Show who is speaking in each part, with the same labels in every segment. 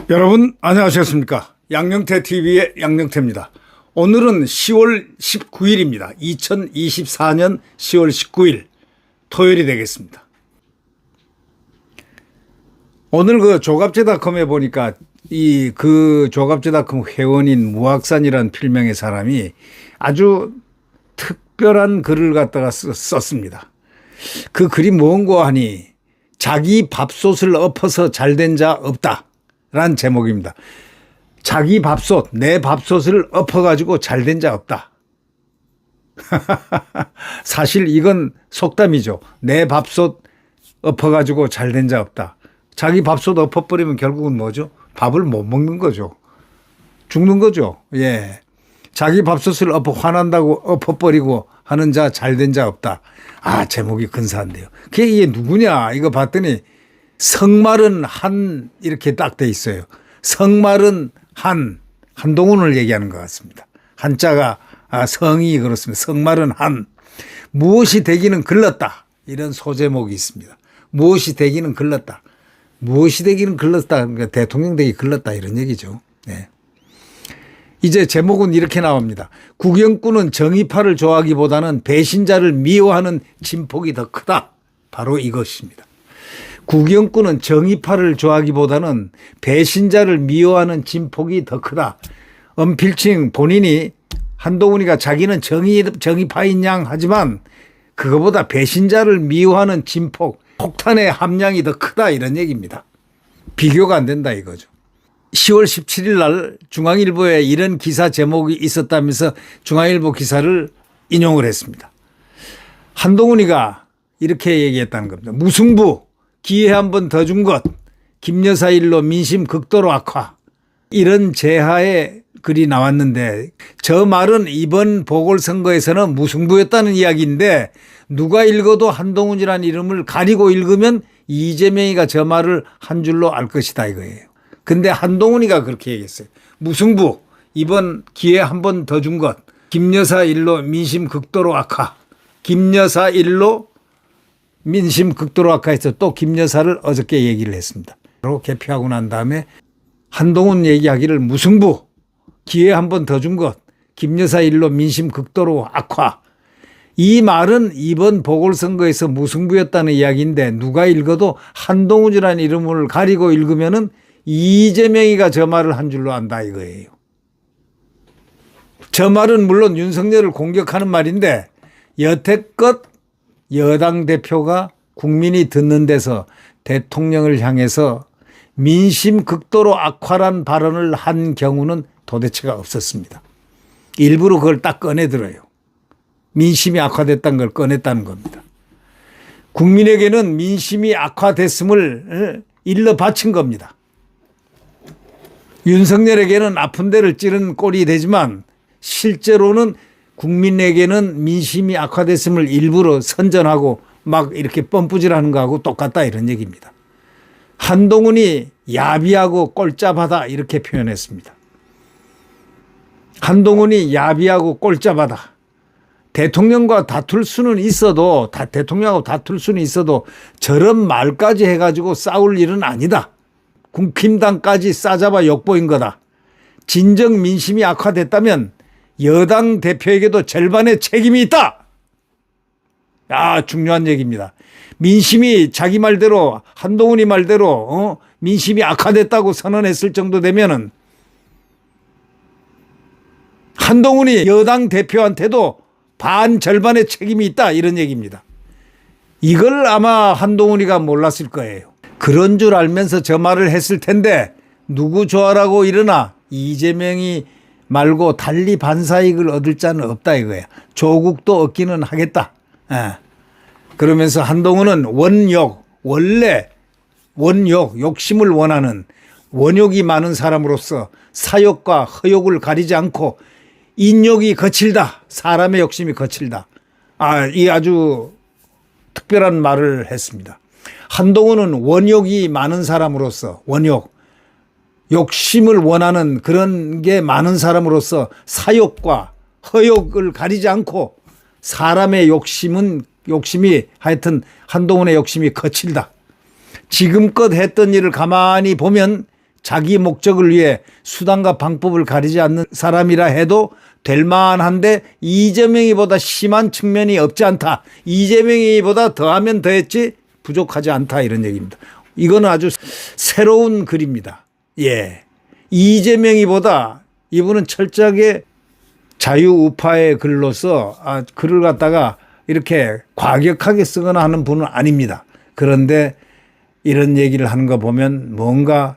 Speaker 1: 여러분 안녕하셨습니까? 양영태TV의 양영태입니다. 오늘은 10월 19일입니다. 2024년 10월 19일 토요일이 되겠습니다. 오늘 그 조갑제닷컴에 보니까 그 조갑제닷컴 회원인 무학산이라는 필명의 사람이 아주 특별한 글을 갖다가 썼습니다. 그 글이 뭔고 하니 자기 밥솥을 엎어서 잘된 자 없다 라는 제목입니다. 자기 밥솥, 내 밥솥을 엎어가지고 잘된 자 없다. 사실 이건 속담이죠. 내 밥솥 엎어가지고 잘된 자 없다. 자기 밥솥 엎어버리면 결국은 뭐죠? 밥을 못 먹는 거죠. 죽는 거죠. 예. 자기 밥솥을 화난다고 엎어버리고 하는 자 잘된 자 없다. 아, 제목이 근사한데요. 그게 이게 누구냐? 이거 봤더니 성마른 한 이렇게 딱 돼 있어요. 성마른 한동훈을 얘기하는 것 같습니다. 한자가 성이 그렇습니다. 성마른 한. 무엇이 되기는 글렀다. 이런 소제목이 있습니다. 무엇이 되기는 글렀다. 무엇이 되기는 글렀다. 그러니까 대통령 되기 글렀다 이런 얘기죠. 네. 이제 제목은 이렇게 나옵니다. 국영꾼은 정의파를 좋아하기보다는 배신자를 미워하는 진폭이 더 크다. 바로 이것입니다. 국영꾼은 정의파를 좋아하기보다는 배신자를 미워하는 진폭이 더 크다. 언필칭 본인이 한동훈이가 자기는 정의파인 양 하지만 그거보다 배신자를 미워하는 진폭, 폭탄의 함량이 더 크다 이런 얘기입니다. 비교가 안 된다 이거죠. 10월 17일 날 중앙일보에 이런 기사 제목이 있었다면서 중앙일보 기사를 인용을 했습니다. 한동훈이가 이렇게 얘기했다는 겁니다. 무승부. 기회 한 번 더 준 것, 김여사 일로 민심 극도로 악화. 이런 제하의 글이 나왔는데 저 말은 이번 보궐선거에서는 무승부였다는 이야기인데 누가 읽어도 한동훈이라는 이름을 가리고 읽으면 이재명이가 저 말을 한 줄로 알 것이다 이거예요. 근데 한동훈이가 그렇게 얘기했어요. 무승부, 이번 기회 한 번 더 준 것, 김여사 일로 민심 극도로 악화. 김여사 일로 민심 극도로 악화해서 또 김여사를 어저께 얘기를 했습니다. 바로 개표하고 난 다음에 한동훈 얘기하기를 무승부, 기회 한 번 더 준 것, 김여사 일로 민심 극도로 악화. 이 말은 이번 보궐선거에서 무승부였다는 이야기인데 누가 읽어도 한동훈이라는 이름을 가리고 읽으면은 이재명이가 저 말을 한 줄로 안다 이거예요. 저 말은 물론 윤석열을 공격하는 말인데 여태껏 여당 대표가 국민이 듣는 데서 대통령을 향해서 민심 극도로 악화란 발언을 한 경우는 도대체가 없었습니다. 일부러 그걸 딱 꺼내들어요. 민심이 악화됐다는 걸 꺼냈다는 겁니다. 국민에게는 민심이 악화됐음을 일러 바친 겁니다. 윤석열에게는 아픈 데를 찌른 꼴이 되지만 실제로는 국민에게는 민심이 악화됐음을 일부러 선전하고 막 이렇게 뻔뿌질하는 거하고 똑같다 이런 얘기입니다. 한동훈이 야비하고 꼴짜하다 이렇게 표현했습니다. 한동훈이 야비하고 꼴짜하다. 대통령과 다툴 수는 있어도 대통령하고 다툴 수는 있어도 저런 말까지 해가지고 싸울 일은 아니다. 국힘당까지 싸잡아 욕보인 거다. 진정 민심이 악화됐다면 여당 대표에게도 절반의 책임이 있다. 중요한 얘기입니다. 민심이 자기 말대로 한동훈이 말대로 민심이 악화됐다고 선언했을 정도 되면은 한동훈이 여당 대표한테도 절반의 책임이 있다 이런 얘기입니다. 이걸 아마 한동훈이가 몰랐을 거예요. 그런 줄 알면서 저 말을 했을 텐데 누구 좋아라고 일어나 이재명이 말고 달리 반사이익을 얻을 자는 없다 이거야. 조국도 얻기는 하겠다. 그러면서 한동훈은 욕심을 원하는 원욕이 많은 사람으로서 사욕과 허욕을 가리지 않고 인욕이 거칠다. 사람의 욕심이 거칠다. 이 아주 특별한 말을 했습니다. 한동훈은 원욕이 많은 사람으로서 욕심을 원하는 그런 게 많은 사람으로서 사욕과 허욕을 가리지 않고 사람의 욕심이 하여튼 한동훈의 욕심이 거칠다. 지금껏 했던 일을 가만히 보면 자기 목적을 위해 수단과 방법을 가리지 않는 사람이라 해도 될 만한데 이재명이보다 심한 측면이 없지 않다. 이재명이보다 더하면 더했지 부족하지 않다. 이런 얘기입니다. 이거는 아주 새로운 글입니다. 예. 이재명이보다 이분은 철저하게 자유우파의 글로서 글을 갖다가 이렇게 과격하게 쓰거나 하는 분은 아닙니다. 그런데 이런 얘기를 하는 거 보면 뭔가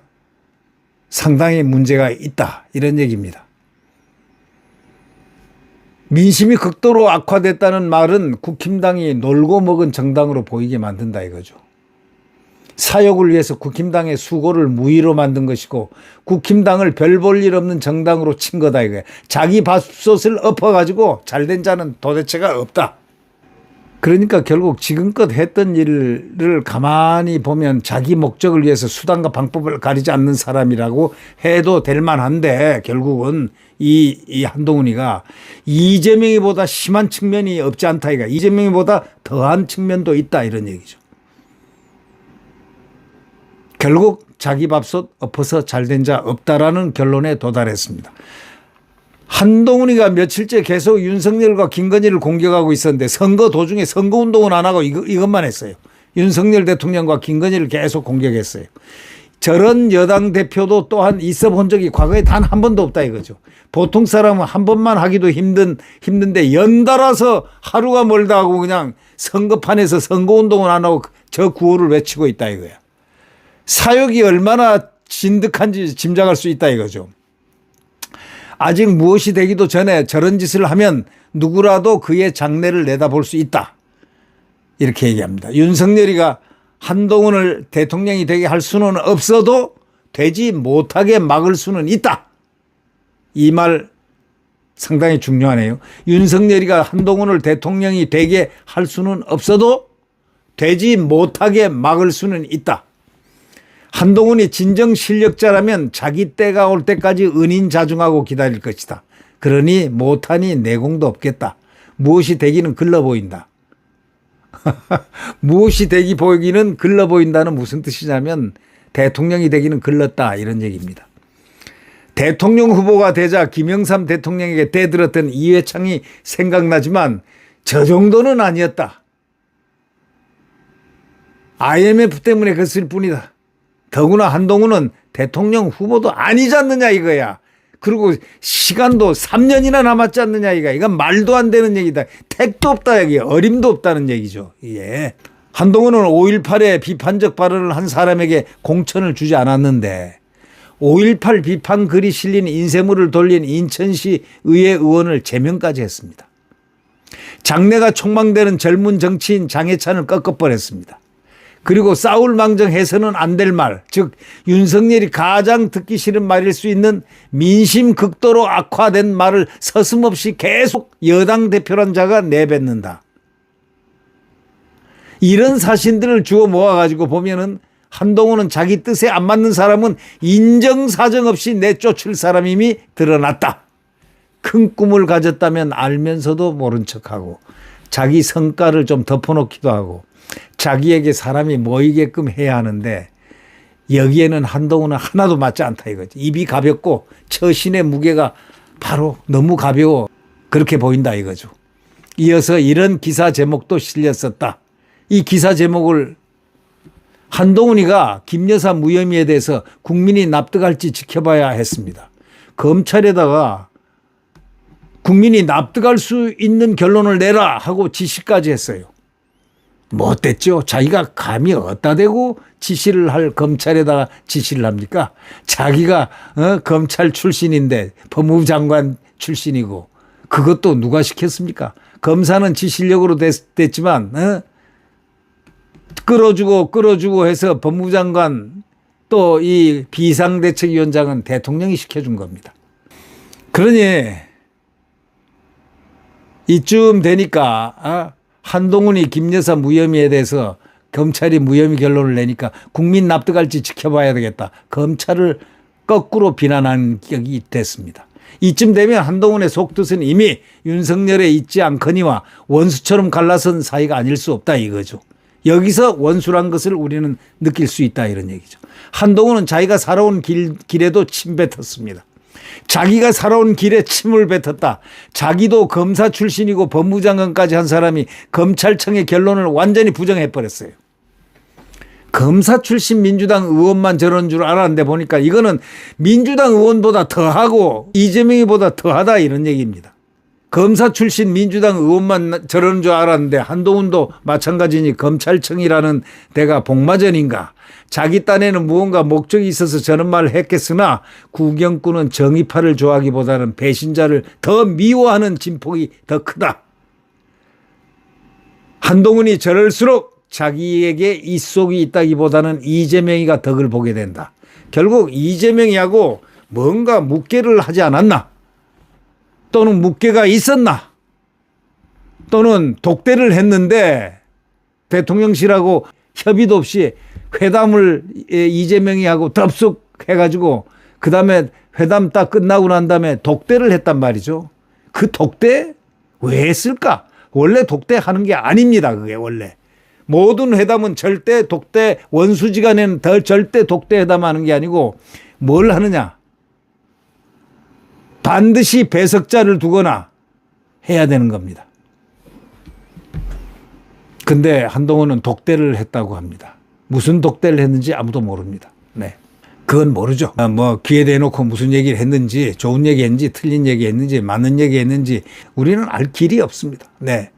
Speaker 1: 상당히 문제가 있다. 이런 얘기입니다. 민심이 극도로 악화됐다는 말은 국힘당이 놀고 먹은 정당으로 보이게 만든다 이거죠. 사역을 위해서 국힘당의 수고를 무의로 만든 것이고 국힘당을 별 볼 일 없는 정당으로 친 거다 이거예요. 자기 밥솥을 엎어가지고 잘된 자는 도대체가 없다. 그러니까 결국 지금껏 했던 일을 가만히 보면 자기 목적을 위해서 수단과 방법을 가리지 않는 사람이라고 해도 될 만한데 결국은 이 한동훈이가 이재명이보다 심한 측면이 없지 않다 이거. 이재명이보다 더한 측면도 있다 이런 얘기죠. 결국 자기 밥솥 엎어서 잘된 자 없다라는 결론에 도달했습니다. 한동훈이가 며칠째 계속 윤석열과 김건희를 공격하고 있었는데 선거 도중에 선거운동은 안 하고 이것만 했어요. 윤석열 대통령과 김건희를 계속 공격했어요. 저런 여당 대표도 또한 있어 본 적이 과거에 단 한 번도 없다 이거죠. 보통 사람은 한 번만 하기도 힘든데 연달아서 하루가 멀다 하고 그냥 선거판에서 선거운동은 안 하고 저 구호를 외치고 있다 이거야. 사역이 얼마나 진득한지 짐작할 수 있다 이거죠. 아직 무엇이 되기도 전에 저런 짓을 하면 누구라도 그의 장래를 내다볼 수 있다. 이렇게 얘기합니다. 윤석열이가 한동훈을 대통령이 되게 할 수는 없어도 되지 못하게 막을 수는 있다. 이 말 상당히 중요하네요. 윤석열이가 한동훈을 대통령이 되게 할 수는 없어도 되지 못하게 막을 수는 있다. 한동훈이 진정 실력자라면 자기 때가 올 때까지 은인자중하고 기다릴 것이다. 그러니 못하니 내공도 없겠다. 무엇이 되기는 글러 보인다. 무엇이 되기 보이기는 글러 보인다는 무슨 뜻이냐면 대통령이 되기는 글렀다 이런 얘기입니다. 대통령 후보가 되자 김영삼 대통령에게 대들었던 이회창이 생각나지만 저 정도는 아니었다. IMF 때문에 그랬을 뿐이다. 더구나 한동훈은 대통령 후보도 아니지 않느냐 이거야. 그리고 시간도 3년이나 남았지 않느냐 이거야. 이건 말도 안 되는 얘기다. 택도 없다 여기. 어림도 없다는 얘기죠. 예. 한동훈은 5.18에 비판적 발언을 한 사람에게 공천을 주지 않았는데 5.18 비판 글이 실린 인쇄물을 돌린 인천시 의회 의원을 제명까지 했습니다. 장래가 촉망되는 젊은 정치인 장해찬을 꺾어버렸습니다. 그리고 싸울 망정해서는 안 될 말, 즉 윤석열이 가장 듣기 싫은 말일 수 있는 민심 극도로 악화된 말을 서슴없이 계속 여당 대표란 자가 내뱉는다. 이런 사신들을 주워 모아가지고 보면은 한동훈은 자기 뜻에 안 맞는 사람은 인정사정 없이 내쫓을 사람임이 드러났다. 큰 꿈을 가졌다면 알면서도 모른 척하고 자기 성과를 좀 덮어놓기도 하고 자기에게 사람이 모이게끔 해야 하는데 여기에는 한동훈은 하나도 맞지 않다 이거지. 입이 가볍고 처신의 무게가 바로 너무 가벼워 그렇게 보인다 이거죠. 이어서 이런 기사 제목도 실렸었다. 이 기사 제목을 한동훈이가 김여사 무혐의에 대해서 국민이 납득할지 지켜봐야 했습니다. 검찰에다가 국민이 납득할 수 있는 결론을 내라 하고 지시까지 했어요. 뭐 어땠죠? 자기가 감히 어디다 대고 지시를 할 검찰에다가 지시를 합니까? 자기가 검찰 출신인데 법무부 장관 출신이고 그것도 누가 시켰습니까? 검사는 지 실력으로 됐지만 끌어주고 해서 법무부 장관 또 이 비상대책위원장은 대통령이 시켜준 겁니다. 그러니 이쯤 되니까 한동훈이 김여사 무혐의에 대해서 검찰이 무혐의 결론을 내니까 국민 납득할지 지켜봐야 되겠다. 검찰을 거꾸로 비난한 격이 됐습니다. 이쯤 되면 한동훈의 속뜻은 이미 윤석열에 있지 않거니와 원수처럼 갈라선 사이가 아닐 수 없다 이거죠. 여기서 원수란 것을 우리는 느낄 수 있다 이런 얘기죠. 한동훈은 자기가 살아온 길에도 침 뱉었습니다. 자기가 살아온 길에 침을 뱉었다. 자기도 검사 출신이고 법무장관까지 한 사람이 검찰청의 결론을 완전히 부정해버렸어요. 검사 출신 민주당 의원만 저런 줄 알았는데 보니까 이거는 민주당 의원보다 더하고 이재명이보다 더하다 이런 얘기입니다. 검사 출신 민주당 의원만 저런 줄 알았는데 한동훈도 마찬가지니 검찰청이라는 데가 복마전인가. 자기 딴에는 무언가 목적이 있어서 저런 말을 했겠으나 구경꾼은 정의파를 좋아하기보다는 배신자를 더 미워하는 진폭이 더 크다. 한동훈이 저럴수록 자기에게 이속이 있다기보다는 이재명이가 덕을 보게 된다. 결국 이재명이하고 뭔가 묵계를 하지 않았나? 또는 묵계가 있었나? 또는 독대를 했는데 대통령실하고 협의도 없이 회담을 이재명이 하고 덥석해가지고 그 다음에 회담 딱 끝나고 난 다음에 독대를 했단 말이죠. 그 독대 왜 했을까? 원래 독대하는 게 아닙니다. 그게 원래. 모든 회담은 절대 독대 원수지간에는 절대 독대 회담하는 게 아니고 뭘 하느냐. 반드시 배석자를 두거나 해야 되는 겁니다. 근데 한동훈은 독대를 했다고 합니다. 무슨 독대를 했는지 아무도 모릅니다. 네. 그건 모르죠. 뭐 귀에 대놓고 무슨 얘기를 했는지 좋은 얘기 했는지 틀린 얘기 했는지 맞는 얘기 했는지 우리는 알 길이 없습니다. 네.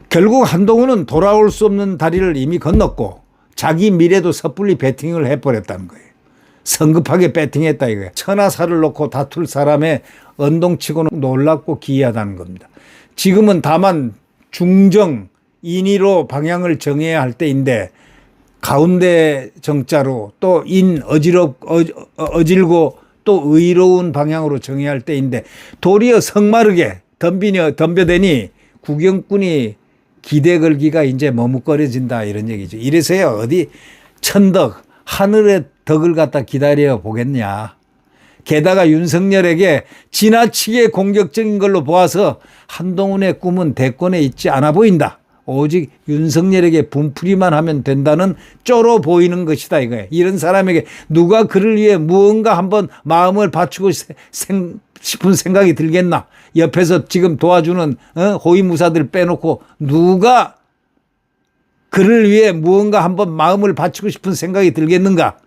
Speaker 1: 결국 한동훈은 돌아올 수 없는 다리를 이미 건넜고 자기 미래도 섣불리 배팅을 해버렸다는 거예요. 성급하게 배팅했다 이거예요. 천하사를 놓고 다툴 사람의 언동치고는 놀랍고 기이하다는 겁니다. 지금은 다만 중정 인의로 방향을 정해야 할 때인데 가운데 정자로 또 어질고 또 의로운 방향으로 정해야 할 때인데 도리어 성마르게 덤벼대니 구경꾼이 기대 걸기가 이제 머뭇거려진다 이런 얘기죠. 이래서야 어디 천덕 하늘의 덕을 갖다 기다려 보겠냐. 게다가 윤석열에게 지나치게 공격적인 걸로 보아서 한동훈의 꿈은 대권에 있지 않아 보인다. 오직 윤석열에게 분풀이만 하면 된다는 쪼로 보이는 것이다 이거예요. 이런 사람에게 누가 그를 위해 무언가 한번 마음을 바치고 싶은 생각이 들겠나. 옆에서 지금 도와주는 호위무사들 빼놓고 누가 그를 위해 무언가 한번 마음을 바치고 싶은 생각이 들겠는가.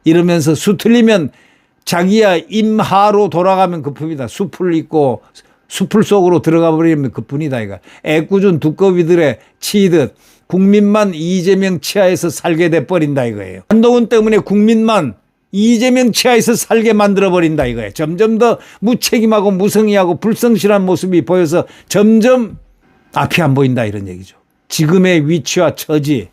Speaker 1: 이러면서 수틀리면 자기야 임하로 돌아가면 그뿐이다. 숲을 잇고 숲을 속으로 들어가 버리면 그뿐이다. 이거 애꿎은 두꺼비들의 치듯 국민만 이재명 치하에서 살게 돼버린다 이거예요. 한동훈 때문에 국민만 이재명 치하에서 살게 만들어버린다 이거예요. 점점 더 무책임하고 무성의하고 불성실한 모습이 보여서 점점 앞이 안 보인다 이런 얘기죠. 지금의 위치와 처지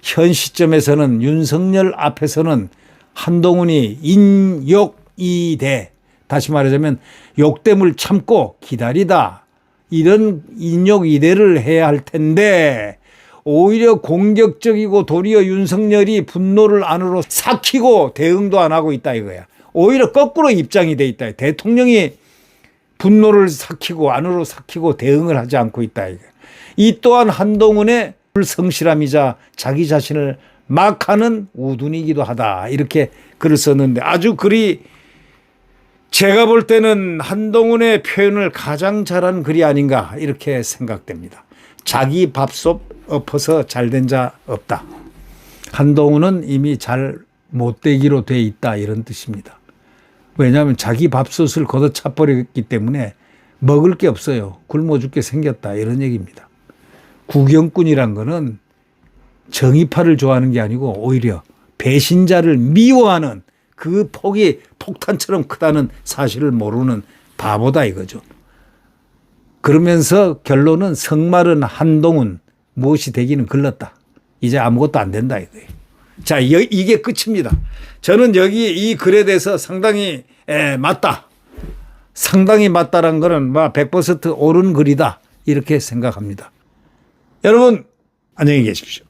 Speaker 1: 현 시점에서는 윤석열 앞에서는 한동훈이 인욕이대 다시 말하자면 욕됨을 참고 기다리다 이런 인욕이대를 해야 할 텐데 오히려 공격적이고 도리어 윤석열이 분노를 안으로 삭히고 대응도 안 하고 있다 이거야. 오히려 거꾸로 입장이 돼 있다. 대통령이 분노를 삭히고 안으로 삭히고 대응을 하지 않고 있다 이거야. 이 또한 한동훈의 불성실함이자 자기 자신을 막 하는 우둔이기도 하다. 이렇게 글을 썼는데 아주 글이 제가 볼 때는 한동훈의 표현을 가장 잘한 글이 아닌가 이렇게 생각됩니다. 자기 밥솥 엎어서 잘된 자 없다. 한동훈은 이미 잘 못되기로 돼 있다 이런 뜻입니다. 왜냐하면 자기 밥솥을 걷어차버렸기 때문에 먹을 게 없어요. 굶어 죽게 생겼다 이런 얘기입니다. 구경꾼이란 거는 정의파를 좋아하는 게 아니고 오히려 배신자를 미워하는 그 폭이 폭탄처럼 크다는 사실을 모르는 바보다 이거죠. 그러면서 결론은 성마른 한동훈 무엇이 되기는 글렀다. 이제 아무것도 안 된다 이거예요. 자, 이게 끝입니다. 저는 여기 이 글에 대해서 상당히 맞다. 상당히 맞다란 거는 100% 옳은 글이다. 이렇게 생각합니다. 여러분 안녕히 계십시오.